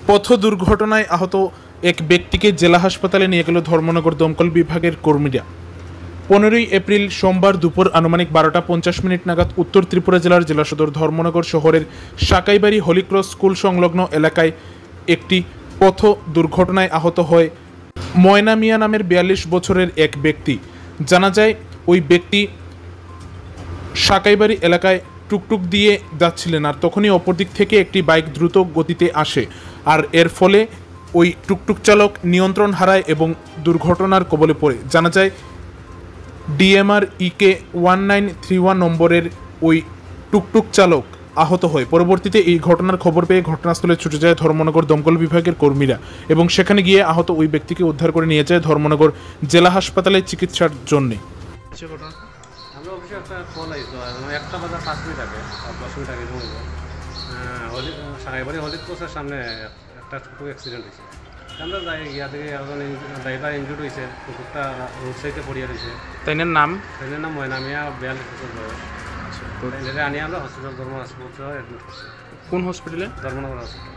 পথ দুর্ঘটনায় আহত এক ব্যক্তিকে জেলা হাসপাতালে নিয়ে গেল ধর্মনগর দমকল বিভাগের কর্মীরা। 15ই এপ্রিল সোমবার দুপুর আনুমানিক 12:50 নাগাদ উত্তর ত্রিপুরা জেলার জেলা সদর ধর্মনগর শহরের সাকাইবাড়ি হলিক্রস স্কুল সংলগ্ন এলাকায় একটি পথ দুর্ঘটনায় আহত হয় ময়না মিয়া নামের 42 বছরের এক ব্যক্তি। জানা যায় ওই ব্যক্তি সাকাইবাড়ি এলাকায় টুকটুক দিয়ে যাচ্ছিলেন, আর তখনই অপর দিক থেকে একটি বাইক দ্রুত গতিতে আসে, আর এর ফলে ওই টুকটুক চালক নিয়ন্ত্রণ হারায় এবং দুর্ঘটনার কবলে পড়ে। জানা যায় DMR EK 1931 নম্বরের ওই টুকটুক চালক আহত হয়। পরবর্তীতে এই ঘটনার খবর পেয়ে ঘটনাস্থলে ছুটে যায় ধর্মনগর দমকল বিভাগের কর্মীরা এবং সেখানে গিয়ে আহত ওই ব্যক্তিকে উদ্ধার করে নিয়ে যায় ধর্মনগর জেলা হাসপাতালে চিকিৎসার জন্যে। আমরা অফিসে একটা কল আইতো 1:05 আগে 10 মিনিট আগে সাকাইবাড়ি হলিক্রসের সামনে একটা ছোটো অ্যাক্সিডেন্ট হয়েছে। আমরা যাই গিয়া থেকে একজন ড্রাইভার ইনজুর্ড হয়েছে, কুকুরটা রোড সাইডে পড়িয়া রয়েছে। তাইনের নাম ময়না মিয়া 42 বছর বয়স। আনিয়ে আমরা হসপিটাল ধর্ম হসপিটাল অ্যাডমিট করছি। কোন হসপিটালে? ধর্মনগর হসপিটাল।